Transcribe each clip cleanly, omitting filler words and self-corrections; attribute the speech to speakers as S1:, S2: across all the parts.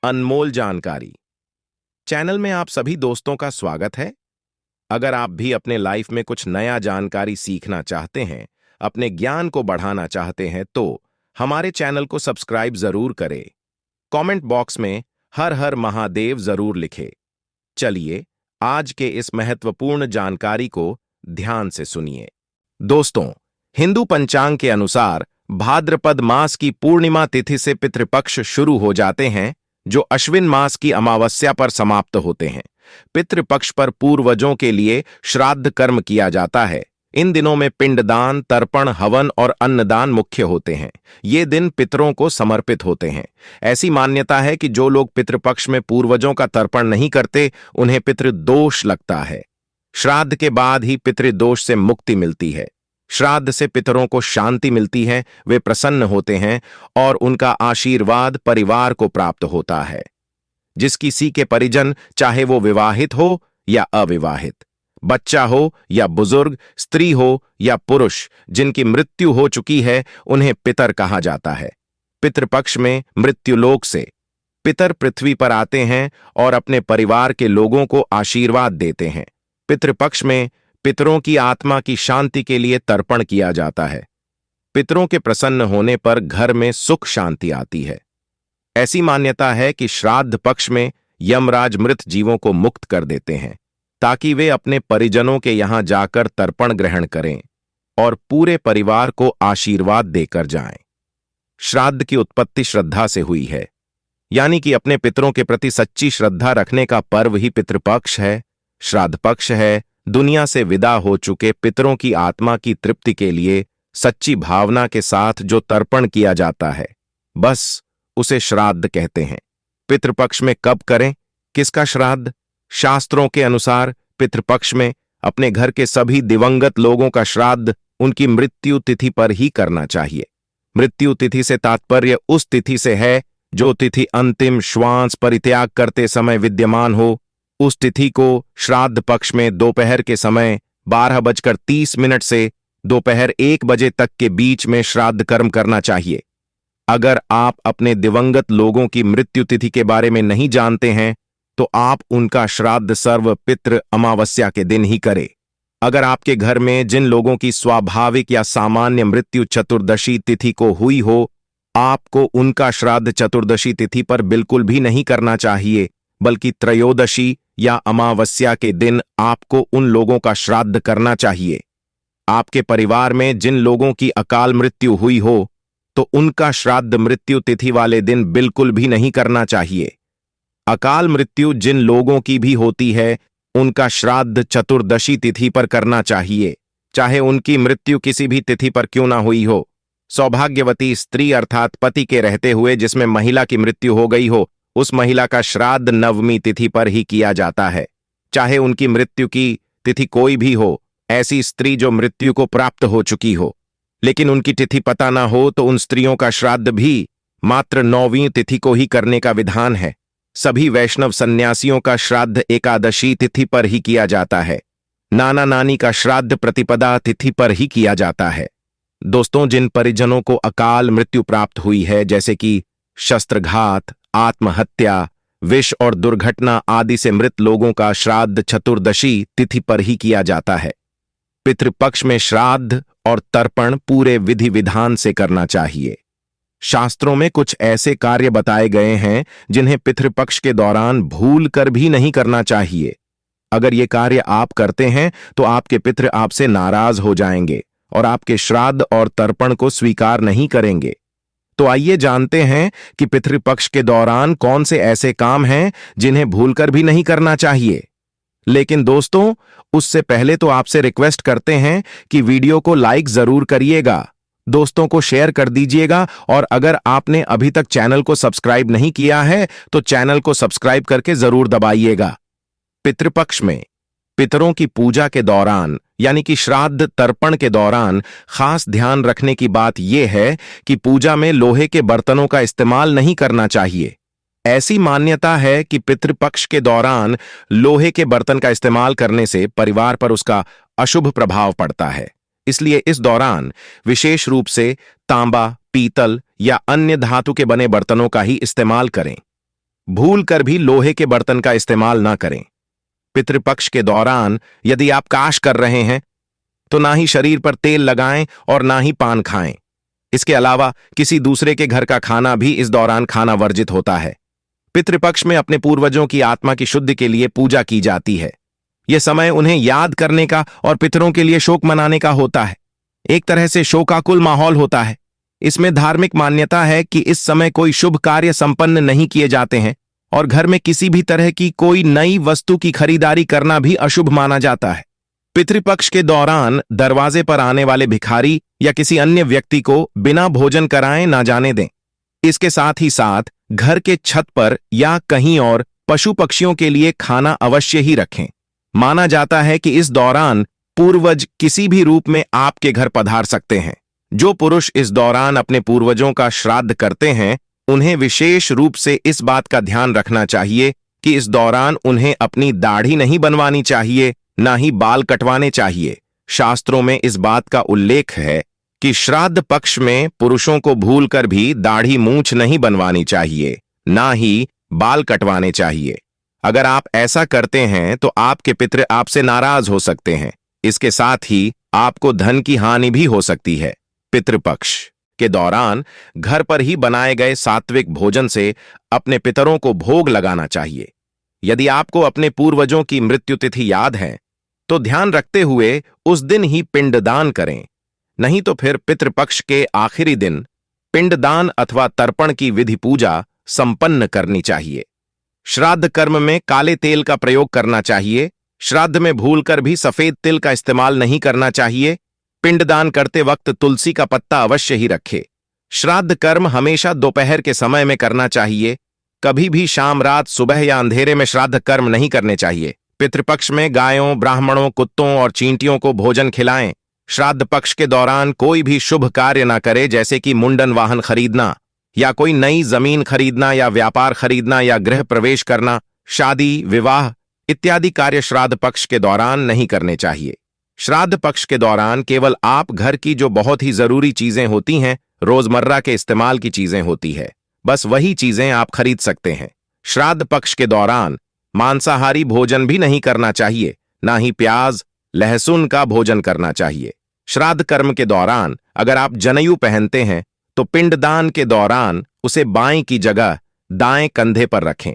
S1: अनमोल जानकारी चैनल में आप सभी दोस्तों का स्वागत है। अगर आप भी अपने लाइफ में कुछ नया जानकारी सीखना चाहते हैं, अपने ज्ञान को बढ़ाना चाहते हैं, तो हमारे चैनल को सब्सक्राइब जरूर करें। कमेंट बॉक्स में हर हर महादेव जरूर लिखें। चलिए आज के इस महत्वपूर्ण जानकारी को ध्यान से सुनिए। दोस्तों, हिंदू पंचांग के अनुसार भाद्रपद मास की पूर्णिमा तिथि से पितृपक्ष शुरू हो जाते हैं, जो अश्विन मास की अमावस्या पर समाप्त होते हैं। पितृपक्ष पर पूर्वजों के लिए श्राद्ध कर्म किया जाता है। इन दिनों में पिंडदान, तर्पण, हवन और अन्नदान मुख्य होते हैं। ये दिन पितरों को समर्पित होते हैं। ऐसी मान्यता है कि जो लोग पितृपक्ष में पूर्वजों का तर्पण नहीं करते, उन्हें पितृदोष लगता है। श्राद्ध के बाद ही पितृदोष से मुक्ति मिलती है। श्राद्ध से पितरों को शांति मिलती है, वे प्रसन्न होते हैं और उनका आशीर्वाद परिवार को प्राप्त होता है। जिस किसी के परिजन, चाहे वो विवाहित हो या अविवाहित, बच्चा हो या बुजुर्ग, स्त्री हो या पुरुष, जिनकी मृत्यु हो चुकी है, उन्हें पितर कहा जाता है। पितृपक्ष में मृत्युलोक से पितर पृथ्वी पर आते हैं और अपने परिवार के लोगों को आशीर्वाद देते हैं। पितृपक्ष में पितरों की आत्मा की शांति के लिए तर्पण किया जाता है। पितरों के प्रसन्न होने पर घर में सुख शांति आती है। ऐसी मान्यता है कि श्राद्ध पक्ष में यमराज मृत जीवों को मुक्त कर देते हैं, ताकि वे अपने परिजनों के यहां जाकर तर्पण ग्रहण करें और पूरे परिवार को आशीर्वाद देकर जाएं। श्राद्ध की उत्पत्ति श्रद्धा से हुई है, यानी कि अपने पितरों के प्रति सच्ची श्रद्धा रखने का पर्व ही पितृपक्ष है। श्राद्ध पक्ष है दुनिया से विदा हो चुके पितरों की आत्मा की तृप्ति के लिए सच्ची भावना के साथ जो तर्पण किया जाता है, बस उसे श्राद्ध कहते हैं। पितृपक्ष में कब करें, किसका श्राद्ध? शास्त्रों के अनुसार पितृपक्ष में अपने घर के सभी दिवंगत लोगों का श्राद्ध उनकी मृत्यु तिथि पर ही करना चाहिए। मृत्यु तिथि से तात्पर्य उस तिथि से है जो तिथि अंतिम श्वास परित्याग करते समय विद्यमान हो। उस तिथि को श्राद्ध पक्ष में दोपहर के समय 12:30 से दोपहर 1 बजे तक के बीच में श्राद्ध कर्म करना चाहिए। अगर आप अपने दिवंगत लोगों की मृत्यु तिथि के बारे में नहीं जानते हैं, तो आप उनका श्राद्ध सर्व पितृ अमावस्या के दिन ही करें। अगर आपके घर में जिन लोगों की स्वाभाविक या सामान्य मृत्यु चतुर्दशी तिथि को हुई हो, आपको उनका श्राद्ध चतुर्दशी तिथि पर बिल्कुल भी नहीं करना चाहिए, बल्कि त्रयोदशी या अमावस्या के दिन आपको उन लोगों का श्राद्ध करना चाहिए। आपके परिवार में जिन लोगों की अकाल मृत्यु हुई हो, तो उनका श्राद्ध मृत्यु तिथि वाले दिन बिल्कुल भी नहीं करना चाहिए। अकाल मृत्यु जिन लोगों की भी होती है, उनका श्राद्ध चतुर्दशी तिथि पर करना चाहिए, चाहे उनकी मृत्यु किसी भी तिथि पर क्यों ना हुई हो। सौभाग्यवती स्त्री अर्थात पति के रहते हुए जिसमें महिला की मृत्यु हो गई हो, उस महिला का श्राद्ध नवमी तिथि पर ही किया जाता है, चाहे उनकी मृत्यु की तिथि कोई भी हो। ऐसी स्त्री जो मृत्यु को प्राप्त हो चुकी हो, लेकिन उनकी तिथि पता ना हो, तो उन स्त्रियों का श्राद्ध भी मात्र 9वीं तिथि को ही करने का विधान है। सभी वैष्णव सन्यासियों का श्राद्ध एकादशी तिथि पर ही किया जाता है। नाना नानी का श्राद्ध प्रतिपदा तिथि पर ही किया जाता है। दोस्तों, जिन परिजनों को अकाल मृत्यु प्राप्त हुई है, जैसे कि शस्त्रघात, आत्महत्या, विष और दुर्घटना आदि से मृत लोगों का श्राद्ध चतुर्दशी तिथि पर ही किया जाता है। पितृपक्ष में श्राद्ध और तर्पण पूरे विधि विधान से करना चाहिए। शास्त्रों में कुछ ऐसे कार्य बताए गए हैं जिन्हें पितृपक्ष के दौरान भूल कर भी नहीं करना चाहिए। अगर ये कार्य आप करते हैं तो आपके पितृ आपसे नाराज हो जाएंगे और आपके श्राद्ध और तर्पण को स्वीकार नहीं करेंगे। तो आइए जानते हैं कि पितृपक्ष के दौरान कौन से ऐसे काम हैं जिन्हें भूलकर भी नहीं करना चाहिए। लेकिन दोस्तों, उससे पहले तो आपसे रिक्वेस्ट करते हैं कि वीडियो को लाइक जरूर करिएगा, दोस्तों को शेयर कर दीजिएगा, और अगर आपने अभी तक चैनल को सब्सक्राइब नहीं किया है तो चैनल को सब्सक्राइब करके जरूर दबाइएगा। पितृपक्ष में पितरों की पूजा के दौरान, यानी कि श्राद्ध तर्पण के दौरान, खास ध्यान रखने की बात यह है कि पूजा में लोहे के बर्तनों का इस्तेमाल नहीं करना चाहिए। ऐसी मान्यता है कि पितृपक्ष के दौरान लोहे के बर्तन का इस्तेमाल करने से परिवार पर उसका अशुभ प्रभाव पड़ता है। इसलिए इस दौरान विशेष रूप से तांबा, पीतल या अन्य धातु के बने बर्तनों का ही इस्तेमाल करें। भूल कर भी लोहे के बर्तन का इस्तेमाल ना करें। पितृपक्ष के दौरान यदि आप काश कर रहे हैं तो ना ही शरीर पर तेल लगाएं और ना ही पान खाएं। इसके अलावा किसी दूसरे के घर का खाना भी इस दौरान खाना वर्जित होता है। पितृपक्ष में अपने पूर्वजों की आत्मा की शुद्धि के लिए पूजा की जाती है। यह समय उन्हें याद करने का और पितरों के लिए शोक मनाने का होता है। एक तरह से शोकाकुल माहौल होता है। इसमें धार्मिक मान्यता है कि इस समय कोई शुभ कार्य संपन्न नहीं किए जाते हैं और घर में किसी भी तरह की कोई नई वस्तु की खरीदारी करना भी अशुभ माना जाता है। पितृपक्ष के दौरान दरवाजे पर आने वाले भिखारी या किसी अन्य व्यक्ति को बिना भोजन कराए ना जाने दें। इसके साथ ही साथ घर के छत पर या कहीं और पशु पक्षियों के लिए खाना अवश्य ही रखें। माना जाता है कि इस दौरान पूर्वज किसी भी रूप में आपके घर पधार सकते हैं। जो पुरुष इस दौरान अपने पूर्वजों का श्राद्ध करते हैं उन्हें विशेष रूप से इस बात का ध्यान रखना चाहिए कि इस दौरान उन्हें अपनी दाढ़ी नहीं बनवानी चाहिए, ना ही बाल कटवाने चाहिए। शास्त्रों में इस बात का उल्लेख है कि श्राद्ध पक्ष में पुरुषों को भूलकर भी दाढ़ी मूंछ नहीं बनवानी चाहिए, ना ही बाल कटवाने चाहिए। अगर आप ऐसा करते हैं तो आपके पितृ आपसे नाराज हो सकते हैं। इसके साथ ही आपको धन की हानि भी हो सकती है। पितृपक्ष के दौरान घर पर ही बनाए गए सात्विक भोजन से अपने पितरों को भोग लगाना चाहिए। यदि आपको अपने पूर्वजों की मृत्यु तिथि याद है तो ध्यान रखते हुए उस दिन ही पिंडदान करें, नहीं तो फिर पितृपक्ष के आखिरी दिन पिंडदान अथवा तर्पण की विधि पूजा संपन्न करनी चाहिए। श्राद्ध कर्म में काले तेल का प्रयोग करना चाहिए। श्राद्ध में भूलकर भी सफेद तिल का इस्तेमाल नहीं करना चाहिए। पिंडदान करते वक्त तुलसी का पत्ता अवश्य ही रखें। श्राद्ध कर्म हमेशा दोपहर के समय में करना चाहिए। कभी भी शाम, रात, सुबह या अंधेरे में श्राद्ध कर्म नहीं करने चाहिए। पितृपक्ष में गायों, ब्राह्मणों, कुत्तों और चींटियों को भोजन खिलाएं। श्राद्ध पक्ष के दौरान कोई भी शुभ कार्य न करे, जैसे कि मुंडन वाहन खरीदना या कोई नई जमीन खरीदना या व्यापार खरीदना या गृह प्रवेश करना, शादी, विवाह इत्यादि कार्य श्राद्ध पक्ष के दौरान नहीं करने चाहिए। श्राद्ध पक्ष के दौरान केवल आप घर की जो बहुत ही जरूरी चीजें होती हैं, रोजमर्रा के इस्तेमाल की चीजें होती है, बस वही चीजें आप खरीद सकते हैं। श्राद्ध पक्ष के दौरान मांसाहारी भोजन भी नहीं करना चाहिए, ना ही प्याज, लहसुन का भोजन करना चाहिए। श्राद्ध कर्म के दौरान अगर आप जनेऊ पहनते हैं तो पिंडदान के दौरान उसे बाएं की जगह दाएं कंधे पर रखें।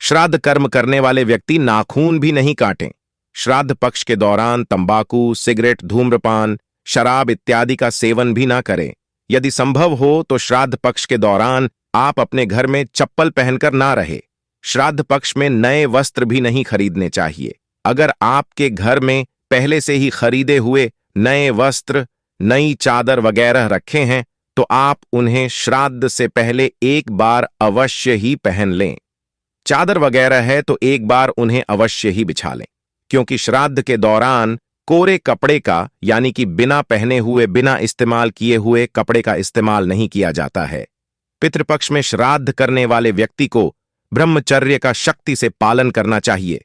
S1: श्राद्ध कर्म करने वाले व्यक्ति नाखून भी नहीं काटें। श्राद्ध पक्ष के दौरान तंबाकू, सिगरेट, धूम्रपान, शराब इत्यादि का सेवन भी ना करें। यदि संभव हो तो श्राद्ध पक्ष के दौरान आप अपने घर में चप्पल पहनकर ना रहे। श्राद्ध पक्ष में नए वस्त्र भी नहीं खरीदने चाहिए। अगर आपके घर में पहले से ही खरीदे हुए नए वस्त्र, नई चादर वगैरह रखे हैं तो आप उन्हें श्राद्ध से पहले एक बार अवश्य ही पहन लें। चादर वगैरह है तो एक बार उन्हें अवश्य ही बिछा लें, क्योंकि श्राद्ध के दौरान कोरे कपड़े का यानी कि बिना पहने हुए, बिना इस्तेमाल किए हुए कपड़े का इस्तेमाल नहीं किया जाता है। पितृपक्ष में श्राद्ध करने वाले व्यक्ति को ब्रह्मचर्य का शक्ति से पालन करना चाहिए।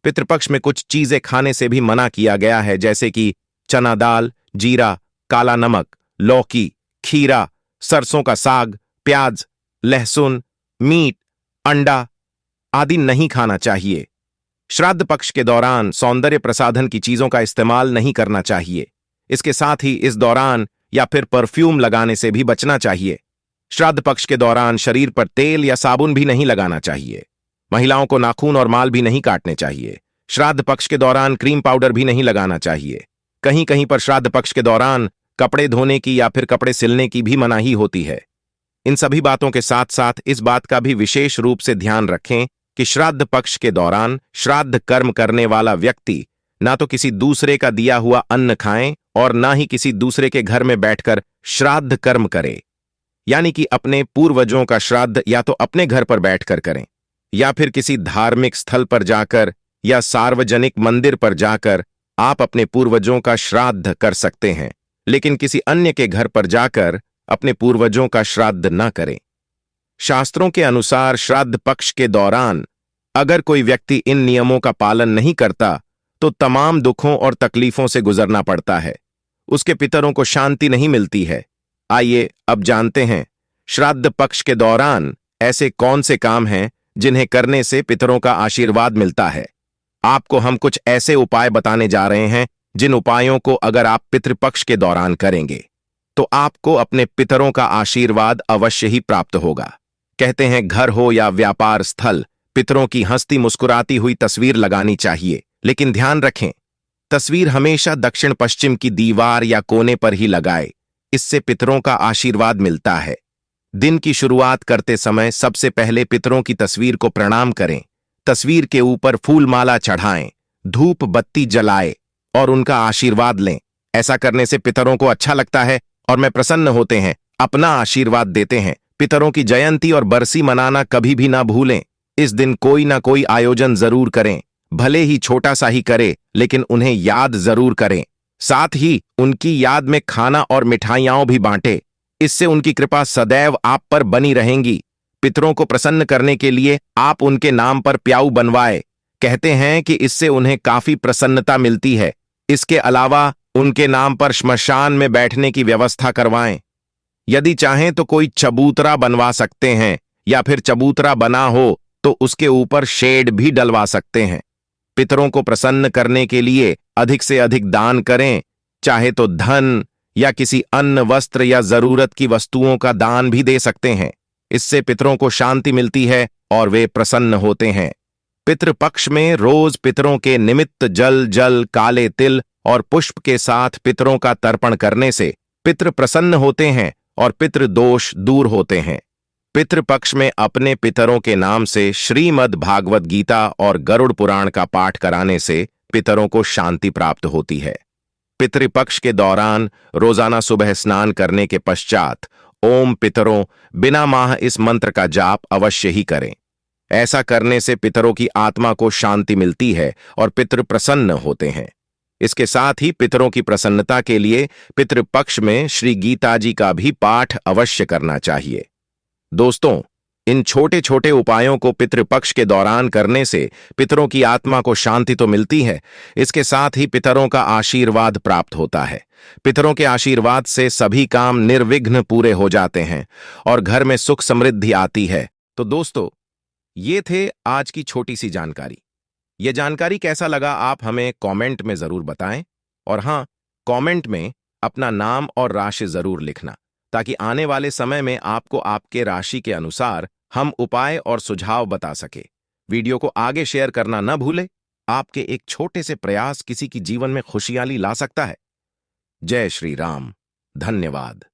S1: पितृपक्ष में कुछ चीजें खाने से भी मना किया गया है, जैसे कि चना दाल, जीरा, काला नमक, लौकी, खीरा, सरसों का साग, प्याज, लहसुन, मीट, अंडा आदि नहीं खाना चाहिए। श्राद्ध पक्ष के दौरान सौंदर्य प्रसाधन की चीजों का इस्तेमाल नहीं करना चाहिए। इसके साथ ही इस दौरान या फिर परफ्यूम लगाने से भी बचना चाहिए। श्राद्ध पक्ष के दौरान शरीर पर तेल या साबुन भी नहीं लगाना चाहिए। महिलाओं को नाखून और माल भी नहीं काटने चाहिए। श्राद्ध पक्ष के दौरान क्रीम पाउडर भी नहीं लगाना चाहिए। कहीं कहीं पर श्राद्ध पक्ष के दौरान कपड़े धोने की या फिर कपड़े सिलने की भी मनाही होती है। इन सभी बातों के साथ साथ इस बात का भी विशेष रूप से ध्यान रखें कि श्राद्ध पक्ष के दौरान श्राद्ध कर्म करने वाला व्यक्ति ना तो किसी दूसरे का दिया हुआ अन्न खाएं और ना ही किसी दूसरे के घर में बैठकर श्राद्ध कर्म करे। यानी कि अपने पूर्वजों का श्राद्ध या तो अपने घर पर बैठकर करें या फिर किसी धार्मिक स्थल पर जाकर या सार्वजनिक मंदिर पर जाकर आप अपने पूर्वजों का श्राद्ध कर सकते हैं, लेकिन किसी अन्य के घर पर जाकर अपने पूर्वजों का श्राद्ध न करें। शास्त्रों के अनुसार श्राद्ध पक्ष के दौरान अगर कोई व्यक्ति इन नियमों का पालन नहीं करता तो तमाम दुखों और तकलीफों से गुजरना पड़ता है। उसके पितरों को शांति नहीं मिलती है। आइए अब जानते हैं श्राद्ध पक्ष के दौरान ऐसे कौन से काम हैं जिन्हें करने से पितरों का आशीर्वाद मिलता है। आपको हम कुछ ऐसे उपाय बताने जा रहे हैं जिन उपायों को अगर आप पितृपक्ष के दौरान करेंगे तो आपको अपने पितरों का आशीर्वाद अवश्य ही प्राप्त होगा। कहते हैं घर हो या व्यापार स्थल, पितरों की हंसती मुस्कुराती हुई तस्वीर लगानी चाहिए, लेकिन ध्यान रखें, तस्वीर हमेशा दक्षिण पश्चिम की दीवार या कोने पर ही लगाए। इससे पितरों का आशीर्वाद मिलता है। दिन की शुरुआत करते समय सबसे पहले पितरों की तस्वीर को प्रणाम करें। तस्वीर के ऊपर फूल माला चढ़ाएं, धूप बत्ती जलाएं और उनका आशीर्वाद लें। ऐसा करने से पितरों को अच्छा लगता है और मैं प्रसन्न होते हैं, अपना आशीर्वाद देते हैं। पितरों की जयंती और बरसी मनाना कभी भी ना भूलें। इस दिन कोई ना कोई आयोजन जरूर करें, भले ही छोटा सा ही करे, लेकिन उन्हें याद जरूर करें। साथ ही उनकी याद में खाना और मिठाइयां भी बांटें। इससे उनकी कृपा सदैव आप पर बनी रहेंगी। पितरों को प्रसन्न करने के लिए आप उनके नाम पर प्याऊ बनवाएं। कहते हैं कि इससे उन्हें काफी प्रसन्नता मिलती है। इसके अलावा उनके नाम पर श्मशान में बैठने की व्यवस्था करवाएं। यदि चाहें तो कोई चबूतरा बनवा सकते हैं, या फिर चबूतरा बना हो तो उसके ऊपर शेड भी डलवा सकते हैं। पितरों को प्रसन्न करने के लिए अधिक से अधिक दान करें, चाहे तो धन या किसी अन्न वस्त्र या जरूरत की वस्तुओं का दान भी दे सकते हैं। इससे पितरों को शांति मिलती है और वे प्रसन्न होते हैं। पितृपक्ष में रोज पितरों के निमित्त जल, काले तिल और पुष्प के साथ पितरों का तर्पण करने से पितृ प्रसन्न होते हैं और पितृ दोष दूर होते हैं। पितृपक्ष में अपने पितरों के नाम से श्रीमद् भागवत गीता और गरुड़ पुराण का पाठ कराने से पितरों को शांति प्राप्त होती है। पितृपक्ष के दौरान रोजाना सुबह स्नान करने के पश्चात ओम पितरों बिना माह इस मंत्र का जाप अवश्य ही करें। ऐसा करने से पितरों की आत्मा को शांति मिलती है और पितृ प्रसन्न होते हैं। इसके साथ ही पितरों की प्रसन्नता के लिए पितृपक्ष में श्री गीता जी का भी पाठ अवश्य करना चाहिए। दोस्तों, इन छोटे छोटे उपायों को पितृपक्ष के दौरान करने से पितरों की आत्मा को शांति तो मिलती है, इसके साथ ही पितरों का आशीर्वाद प्राप्त होता है। पितरों के आशीर्वाद से सभी काम निर्विघ्न पूरे हो जाते हैं और घर में सुख समृद्धि आती है। तो दोस्तों, ये थे आज की छोटी सी जानकारी। ये जानकारी कैसा लगा आप हमें कमेंट में जरूर बताएं, और हां, कमेंट में अपना नाम और राशि जरूर लिखना, ताकि आने वाले समय में आपको आपके राशि के अनुसार हम उपाय और सुझाव बता सके। वीडियो को आगे शेयर करना न भूले। आपके एक छोटे से प्रयास किसी की जीवन में खुशहाली ला सकता है। जय श्री राम। धन्यवाद।